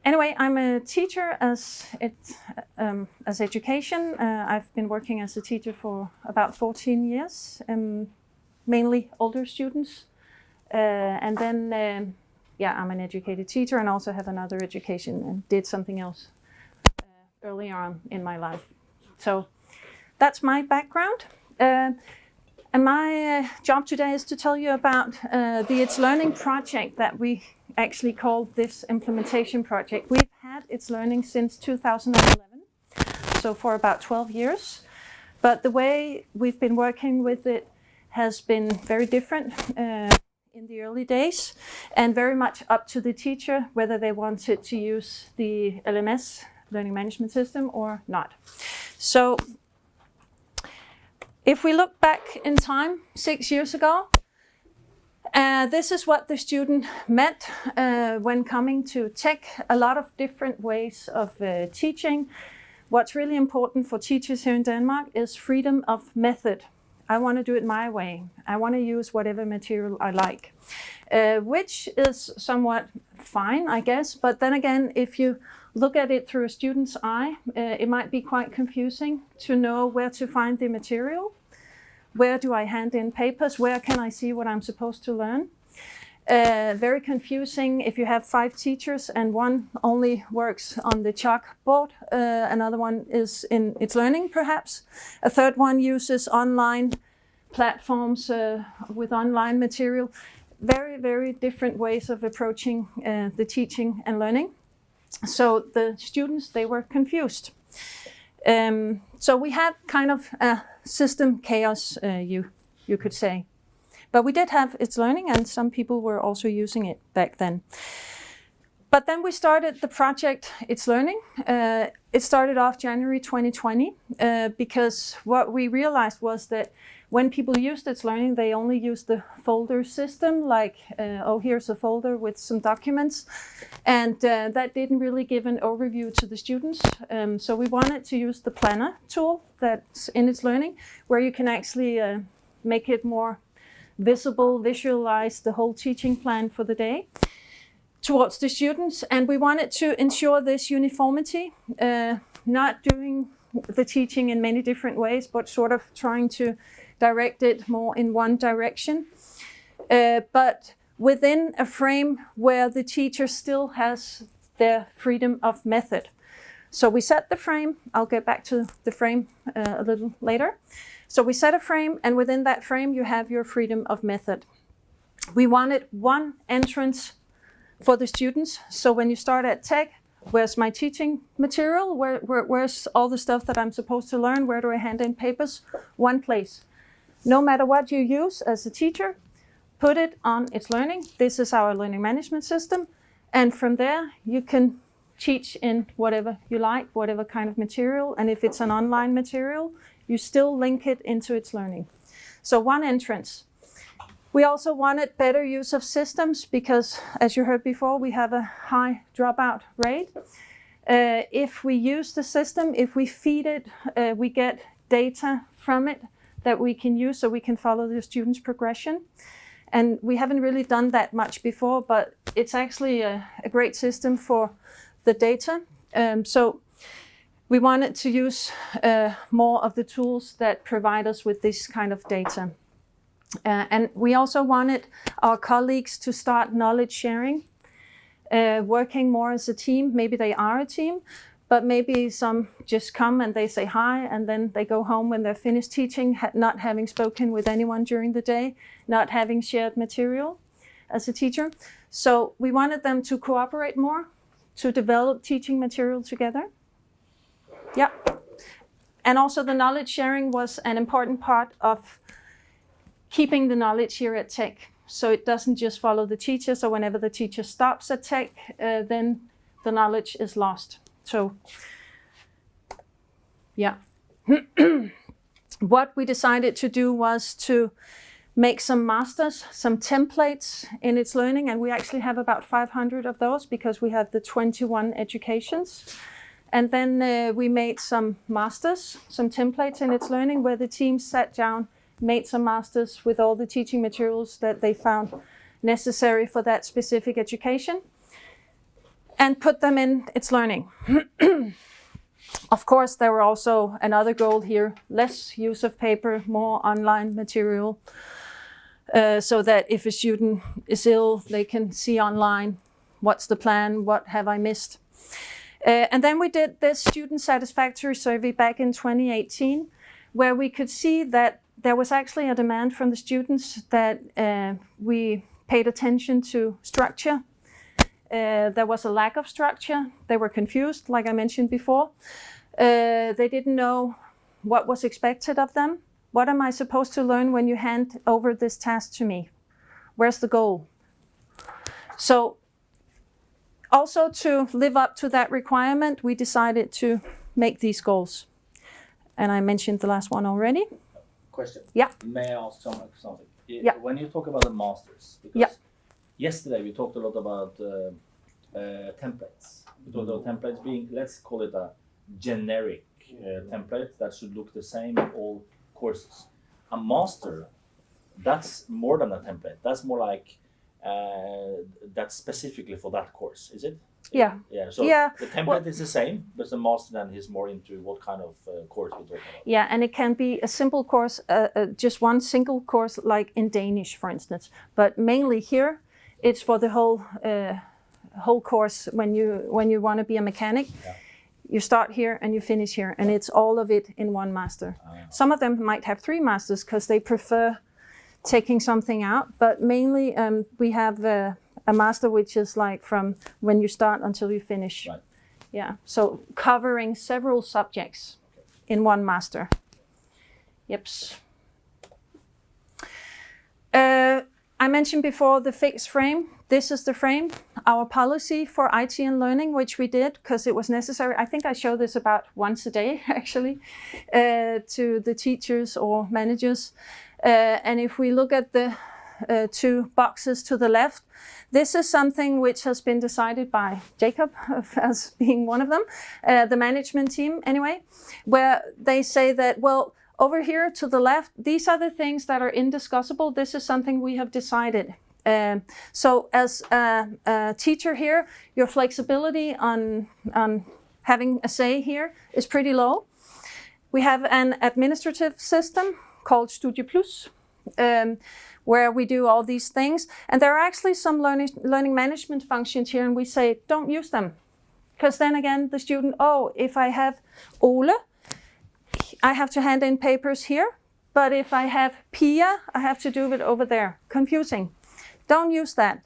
Anyway, I'm a teacher as education. I've been working as a teacher for about 14 years, mainly older students. And then, I'm an educated teacher and also have another education and did something else early on in my life. So that's my background. And my job today is to tell you about the itslearning project that we actually call this implementation project. We've had itslearning since 2011, so for about 12 years. But the way we've been working with it has been very different in the early days, and very much up to the teacher whether they wanted to use the LMS, Learning Management System, or not. So if we look back in time, 6 years ago, this is what the student met when coming to TEC. A lot of different ways of teaching. What's really important for teachers here in Denmark is freedom of method. I want to do it my way. I want to use whatever material I like, which is somewhat fine, I guess. But then again, if you look at it through a student's eye, it might be quite confusing to know where to find the material. Where do I hand in papers? Where can I see what I'm supposed to learn? Very confusing if you have 5 teachers and one only works on the chalkboard, another one is in itslearning perhaps, a third one uses online platforms with online material. Very, very different ways of approaching the teaching and learning. So the students, they were confused. So we had kind of a system chaos, you could say. But we did have itslearning, and some people were also using it back then. But then we started the project itslearning. It started off January 2020 because what we realized was that when people used itslearning, they only used the folder system, like, here's a folder with some documents. And that didn't really give an overview to the students. So we wanted to use the planner tool that's in itslearning, where you can actually make it more visible, visualize the whole teaching plan for the day towards the students. And we wanted to ensure this uniformity, not doing the teaching in many different ways, but sort of trying to direct it more in one direction, but within a frame where the teacher still has their freedom of method. So we set the frame. I'll get back to the frame a little later. So we set a frame, and within that frame you have your freedom of method. We wanted one entrance for the students. So when you start at TEC, where's my teaching material? Where's all the stuff that I'm supposed to learn? Where do I hand in papers? One place. No matter what you use as a teacher, put it on itslearning. This is our learning management system. And from there, you can teach in whatever you like, whatever kind of material. And if it's an online material, you still link it into itslearning. So one entrance. We also wanted better use of systems because, as you heard before, we have a high dropout rate. If we use the system, if we feed it, we get data from it that we can use so we can follow the students' progression. And we haven't really done that much before, but it's actually a great system for the data. So we wanted to use more of the tools that provide us with this kind of data. And we also wanted our colleagues to start knowledge sharing, working more as a team. Maybe they are a team, but maybe some just come and they say hi, and then they go home when they're finished teaching, not having spoken with anyone during the day, not having shared material as a teacher. So we wanted them to cooperate more, to develop teaching material together. Yeah. And also the knowledge sharing was an important part of keeping the knowledge here at TEC. So it doesn't just follow the teacher. So whenever the teacher stops at TEC, then the knowledge is lost. So, yeah. What we decided to do was to make some masters, some templates in itslearning, and we actually have about 500 of those because we have the 21 educations. And then we made some masters, some templates in itslearning where the team sat down, made some masters with all the teaching materials that they found necessary for that specific education. and put them in its learning. Of course, there were also another goal here, less use of paper, more online material, so that if a student is ill, they can see online, what's the plan, what have I missed. And then we did this student satisfactory survey back in 2018, where we could see that there was actually a demand from the students that we paid attention to structure. There was a lack of structure. They were confused, like I mentioned before. They didn't know what was expected of them. What am I supposed to learn when you hand over this task to me? Where's the goal? So also to live up to that requirement, we decided to make these goals. And I mentioned the last one already. Question. Yeah. May I ask something? Yeah. When you talk about the masters, because yesterday we talked a lot about templates. We talked about templates being, let's call it a generic template that should look the same in all courses. A master, that's more than a template. That's more like that's specifically for that course, is it? Yeah. Yeah. So the template is the same, but the master then is more into what kind of course we're talking about. Yeah, and it can be a simple course, just one single course, like in Danish, for instance. But mainly here, it's for the whole course. When you want to be a mechanic, you start here and you finish here, and it's all of it in one master. Some of them might have 3 masters because they prefer taking something out, but mainly we have a master which is like from when you start until you finish. Right. Yeah, so covering several subjects in one master. Yep. I mentioned before the fixed frame. This is the frame, our policy for IT and learning, which we did because it was necessary. I think I show this about once a day, actually, to the teachers or managers. And if we look at the 2 boxes to the left, this is something which has been decided by Jacob as being one of them, the management team anyway, where they say that, well, over here to the left, these are the things that are indiscussable. This is something we have decided. So as a teacher here, your flexibility on having a say here is pretty low. We have an administrative system called Studie Plus, where we do all these things. And there are actually some learning management functions here, and we say, don't use them. Because then again, the student, if I have Ole, I have to hand in papers here. But if I have Pia, I have to do it over there. Confusing. Don't use that.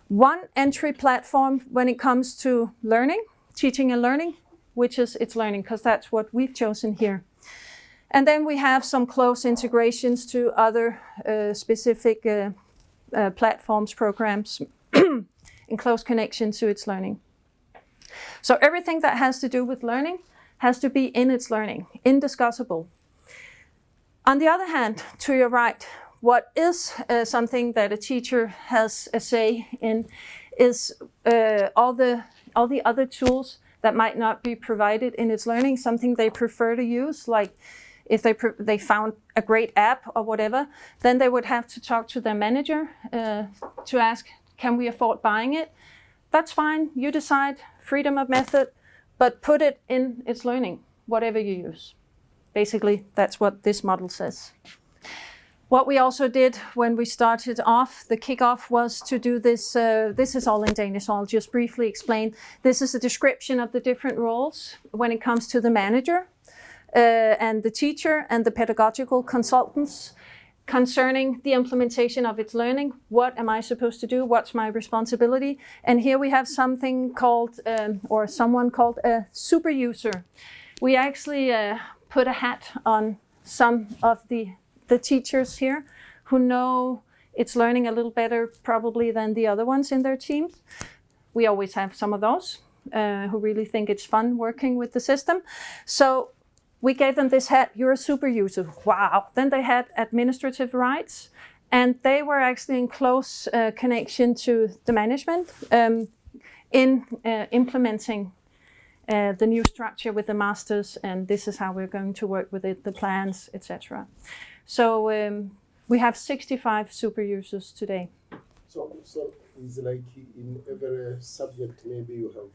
One entry platform when it comes to learning, teaching and learning, which is itslearning, because that's what we've chosen here. And then we have some close integrations to other specific platforms, programs in close connection to itslearning. So everything that has to do with learning has to be in itslearning, indiscussable. On the other hand, to your right, what is something that a teacher has a say in is all the other tools that might not be provided in itslearning, something they prefer to use, like if they found a great app or whatever, then they would have to talk to their manager to ask, can we afford buying it? That's fine, you decide, freedom of method, but put it in itslearning, whatever you use. Basically, that's what this model says. What we also did when we started off, the kickoff, was to do this. This is all in Danish, so I'll just briefly explain. This is a description of the different roles when it comes to the manager and the teacher and the pedagogical consultants concerning the implementation of itslearning. What am I supposed to do? What's my responsibility? And here we have something called, or someone called a super user. We actually put a hat on some of the teachers here who know itslearning a little better probably than the other ones in their team. We always have some of those who really think it's fun working with the system. So we gave them this hat, you're a super user. Wow. Then they had administrative rights, and they were actually in close connection to the management in implementing the new structure with the masters, and this is how we're going to work with it, the plans, etc. So we have 65 super users today. So is like in every subject, maybe you have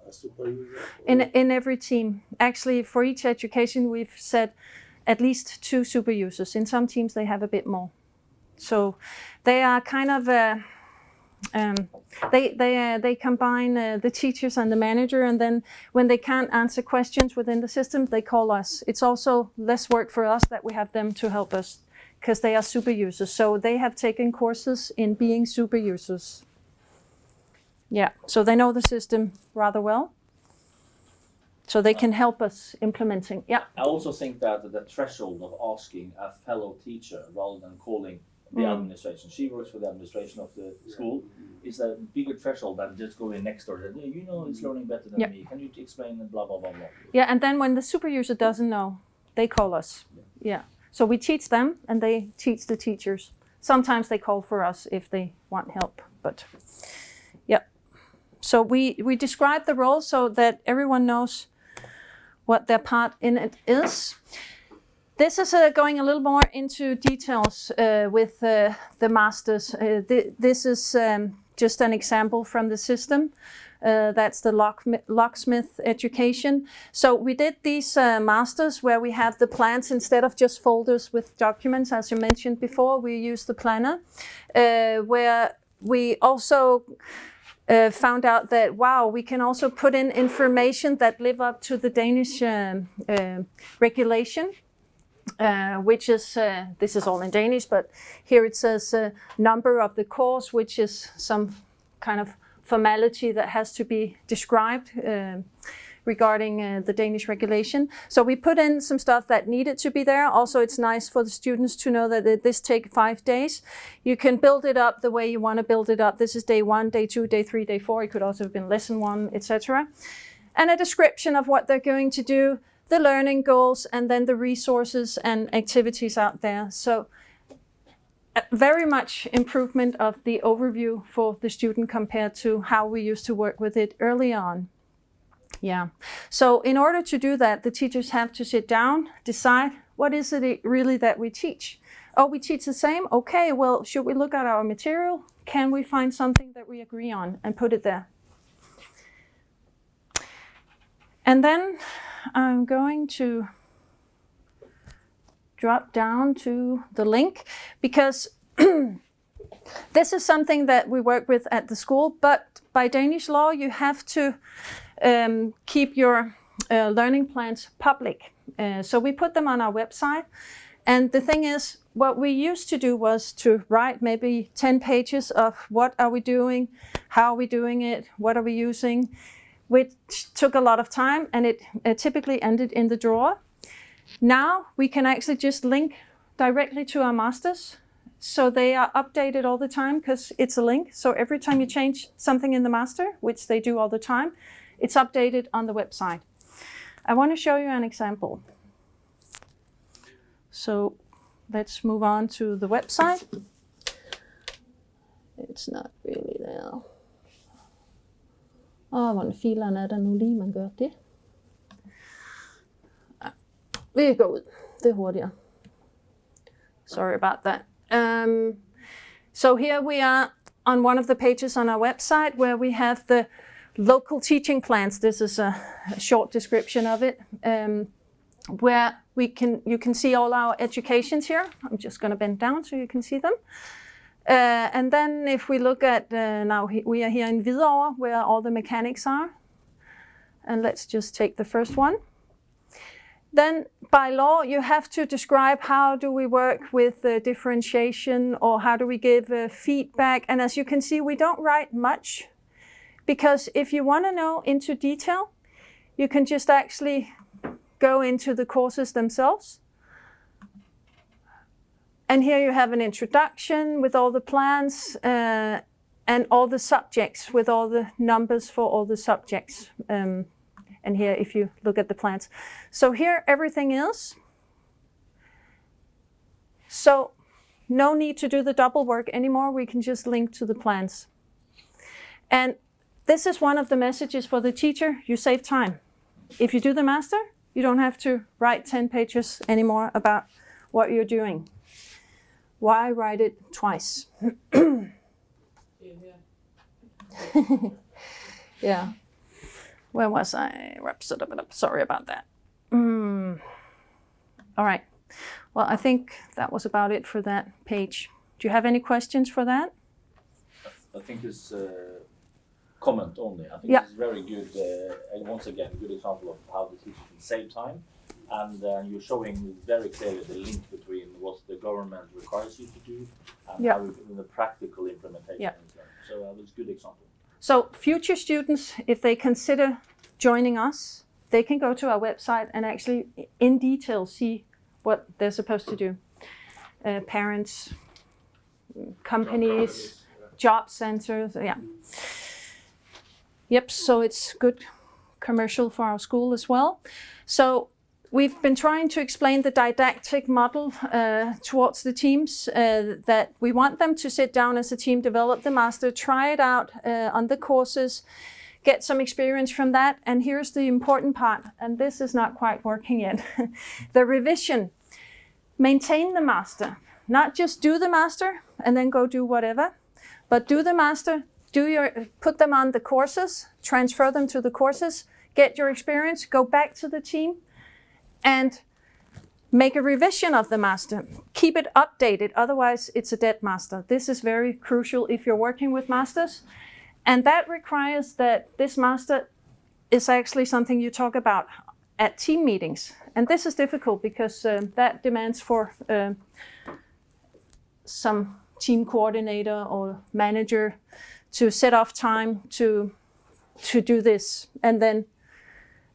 a supervisor? In every team. Actually, for each education, we've set at least 2 super users. In some teams, they have a bit more. So they are kind of they combine the teachers and the manager, and then when they can't answer questions within the system, they call us. It's also less work for us that we have them to help us, because they are super users. So they have taken courses in being super users. Yeah, so they know the system rather well. So they can help us implementing. Yeah. I also think that the threshold of asking a fellow teacher rather than calling the administration, she works for the administration of the school, is a bigger threshold than just going next door. That, you know, it's learning better than me. Can you explain blah, blah, blah, blah. Yeah, and then when the super user doesn't know, they call us. Yeah. So we teach them and they teach the teachers. Sometimes they call for us if they want help, but yeah. So we describe the role so that everyone knows what their part in it is. This is going a little more into details with the masters. This is just an example from the system. That's the locksmith education. So we did these masters where we have the plans instead of just folders with documents. As you mentioned before, we use the planner, where we also found out that, wow, we can also put in information that live up to the Danish regulation, which is, this is all in Danish, but here it says number of the course, which is some kind of formality that has to be described regarding the Danish regulation. So we put in some stuff that needed to be there. Also, it's nice for the students to know that this takes 5 days. You can build it up the way you want to build it up. This is day 1, day 2, day 3, day 4. It could also have been lesson 1, etc. And a description of what they're going to do, the learning goals, and then the resources and activities out there. So very much improvement of the overview for the student compared to how we used to work with it early on. Yeah. So in order to do that, the teachers have to sit down, decide what is it really that we teach. Oh, we teach the same? Okay, well, should we look at our material? Can we find something that we agree on and put it there? And then I'm going to drop down to the link, because this is something that we work with at the school, but by Danish law, you have to keep your learning plans public. So we put them on our website. And the thing is, what we used to do was to write maybe 10 pages of what are we doing, how are we doing it, what are we using, which took a lot of time, and it typically ended in the drawer. Now we can actually just link directly to our masters. So they are updated all the time because it's a link. So every time you change something in the master, which they do all the time, it's updated on the website. I want to show you an example. So let's move on to the website. It's not really there. Hvordan fileren er der nu lige, man gør det? Vi går ud. Det er hurtigere. Sorry about that. So here we are on one of the pages on our website where we have the local teaching plans. This is a short description of it, where you can see all our educations here. I'm just going to bend down so you can see them. And then if we look at, now we are here in Hvidovre, where all the mechanics are. And let's just take the first one. Then by law, you have to describe how do we work with differentiation, or how do we give feedback. And as you can see, we don't write much, because if you want to know into detail, you can just actually go into the courses themselves. And here you have an introduction with all the plans and all the subjects with all the numbers for all the subjects. And here, if you look at the plans. So here everything is. So no need to do the double work anymore. We can just link to the plans. And this is one of the messages for the teacher. You save time. If you do the master, you don't have to write 10 pages anymore about what you're doing. Why write it twice? Yeah. Where was I? Sorry about that. All right. Well, I think that was about it for that page. Do you have any questions for that? I think this comment only. I think this is very good. And once again, a good example of how the teacher can save time. And you're showing very clearly the link between what the government requires you to do and how in the practical implementation. Yeah. So that was a good example. So future students, if they consider joining us, they can go to our website and actually in detail see what they're supposed to do. Parents, companies, job centers, Yep, so it's good commercial for our school as well. So we've been trying to explain the didactic model towards the teams, that we want them to sit down as a team, develop the master, try it out on the courses, get some experience from that. And here's the important part, and this is not quite working yet. The revision. Maintain the master. Not just do the master and then go do whatever, but do the master, put them on the courses, transfer them to the courses, get your experience, go back to the team, and make a revision of the master. Keep it updated, otherwise it's a dead master. This is very crucial if you're working with masters. And that requires that this master is actually something you talk about at team meetings. And this is difficult because that demands for some team coordinator or manager to set off time to do this and then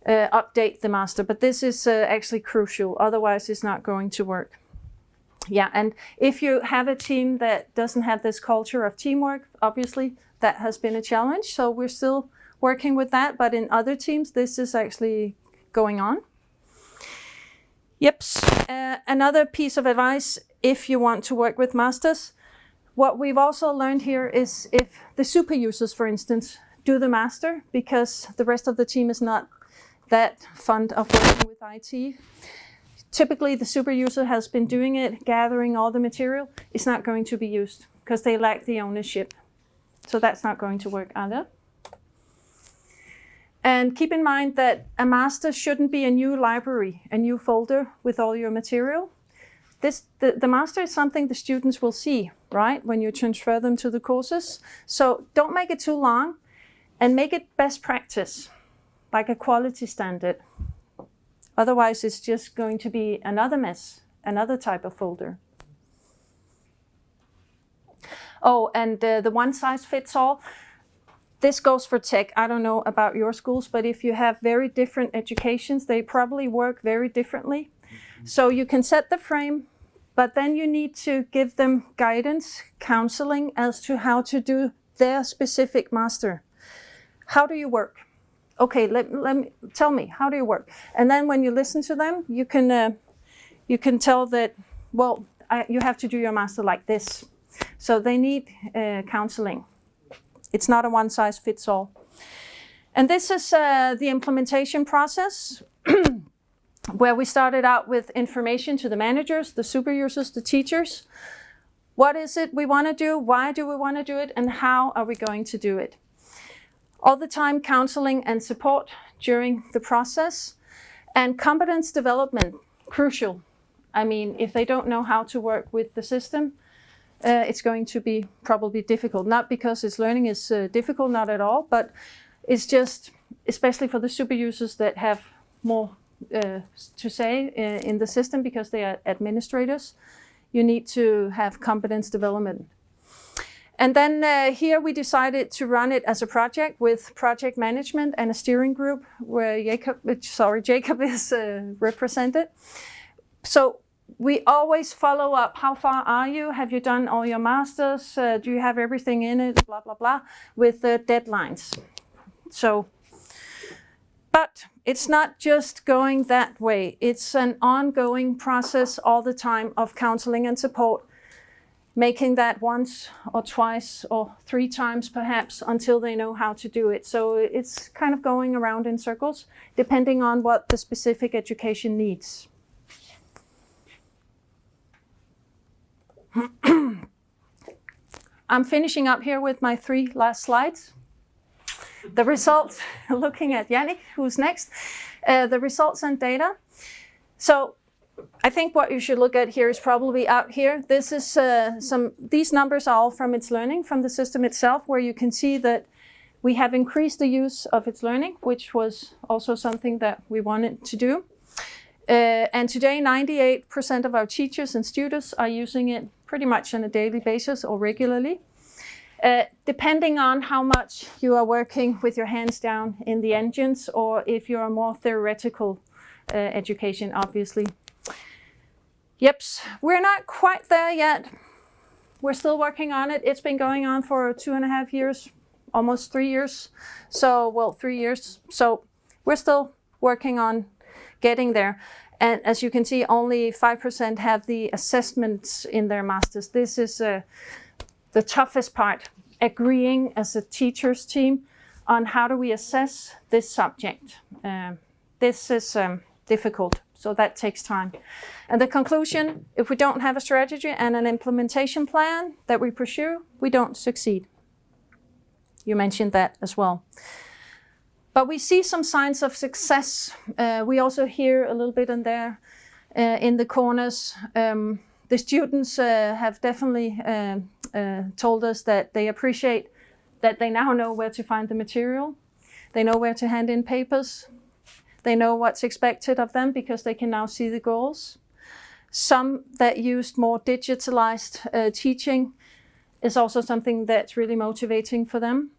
update the master. But this is actually crucial, otherwise it's not going to work. Yeah, and if you have a team that doesn't have this culture of teamwork, obviously that has been a challenge. So we're still working with that, but in other teams this is actually going on. Yep, another piece of advice if you want to work with masters, what we've also learned here is if the super users, for instance, do the master because the rest of the team is not that fond of working with IT. Typically, the super user has been doing it, gathering all the material. It's not going to be used because they lack the ownership. So that's not going to work either. And keep in mind that a master shouldn't be a new library, a new folder with all your material. The master is something the students will see, right, when you transfer them to the courses. So don't make it too long and make it best practice, like a quality standard. Otherwise, it's just going to be another mess, another type of folder. Oh, and the one size fits all. This goes for TEC. I don't know about your schools, but if you have very different educations, they probably work very differently. So you can set the frame, but then you need to give them guidance, counseling as to how to do their specific master. How do you work? Okay, tell me, how do you work? And then when you listen to them, you can tell that, well, you have to do your master like this. So they need counseling. It's not a one-size-fits-all. And this is the implementation process where we started out with information to the managers, the super users, the teachers. What is it we want to do? Why do we want to do it? And how are we going to do it? All the time counseling and support during the process. And competence development, crucial. I mean, if they don't know how to work with the system, it's going to be probably difficult. Not because its learning is difficult, not at all, but it's just, especially for the super users that have more to say in the system because they are administrators, you need to have competence development. And then here we decided to run it as a project with project management and a steering group where Jacob is represented. So we always follow up. How far are you? Have you done all your masters? Do you have everything in it? Blah, blah, blah, with deadlines. So, but it's not just going that way. It's an ongoing process all the time of counseling and support, making that once or twice or 3 times perhaps until they know how to do it. So it's kind of going around in circles, depending on what the specific education needs. I'm finishing up here with my 3 last slides. The results, looking at Yannick, who's next, the results and data. So I think what you should look at here is probably out here. This is these numbers are all from itslearning, from the system itself, where you can see that we have increased the use of itslearning, which was also something that we wanted to do. And today, 98% of our teachers and students are using it pretty much on a daily basis or regularly. Depending on how much you are working with your hands down in the engines, or if you're a more theoretical education, obviously. Yep, we're not quite there yet. We're still working on it. It's been going on for 2.5 years, almost 3 years. So, well, 3 years. So we're still working on getting there. And as you can see, only 5% have the assessments in their masters. This is the toughest part, agreeing as a teachers team on how do we assess this subject. This is difficult, so that takes time. And the conclusion, if we don't have a strategy and an implementation plan that we pursue, we don't succeed. You mentioned that as well. But we see some signs of success. We also hear a little bit in there in the corners. The students have definitely told us that they appreciate that they now know where to find the material. They know where to hand in papers. They know what's expected of them because they can now see the goals. Some that used more digitalized teaching is also something that's really motivating for them.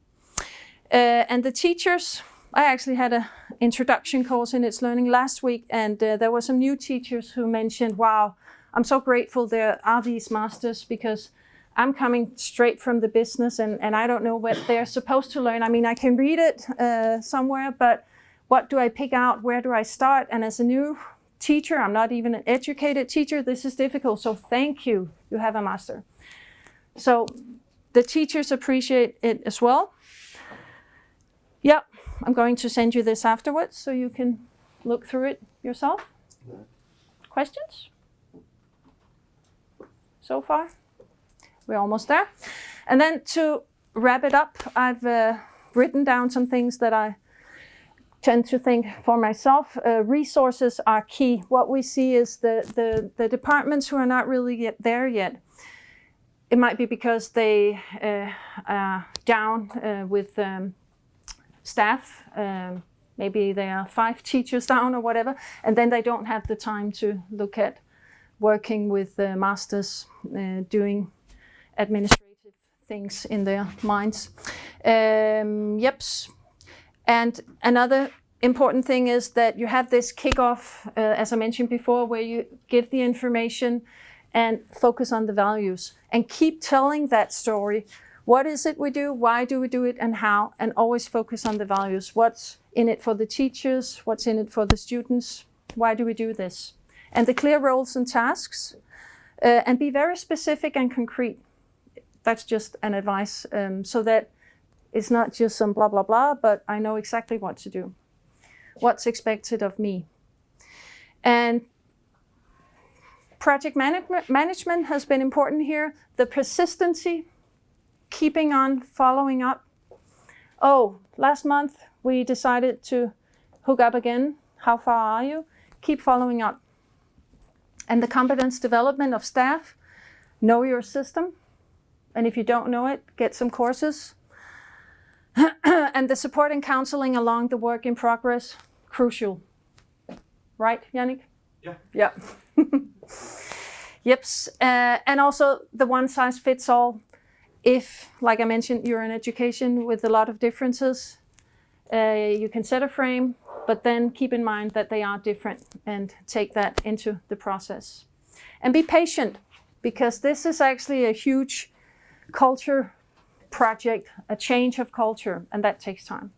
And the teachers, I actually had an introduction course in itslearning last week, and there were some new teachers who mentioned, wow, I'm so grateful there are these masters because I'm coming straight from the business and I don't know what they're supposed to learn. I mean, I can read it somewhere, but what do I pick out? Where do I start? And as a new teacher, I'm not even an educated teacher, this is difficult. So thank you, you have a master. So the teachers appreciate it as well. Yeah, I'm going to send you this afterwards so you can look through it yourself. Questions? So far? We're almost there. And then to wrap it up, I've written down some things that I tend to think for myself. Resources are key. What we see is the departments who are not really there yet. It might be because they are down with staff. Maybe they are 5 teachers down or whatever, and then they don't have the time to look at working with masters, doing administrative things in their minds. Yep. And another important thing is that you have this kickoff, as I mentioned before, where you give the information and focus on the values and keep telling that story. What is it we do? Why do we do it? And how? And always focus on the values. What's in it for the teachers? What's in it for the students? Why do we do this? And the clear roles and tasks. And be very specific and concrete. That's just an advice, so that it's not just some blah, blah, blah, but I know exactly what to do. What's expected of me. And project management has been important here. The persistency, keeping on following up. Oh, last month we decided to hook up again. How far are you? Keep following up. And the competence development of staff. Know your system. And if you don't know it, get some courses. And the support and counseling along the work in progress, crucial. Right, Yannick? Yeah. Yeah. Yep. And also the one size fits all. If, like I mentioned, you're in education with a lot of differences, you can set a frame, but then keep in mind that they are different and take that into the process. And be patient, because this is actually a huge culture project, a change of culture, and that takes time.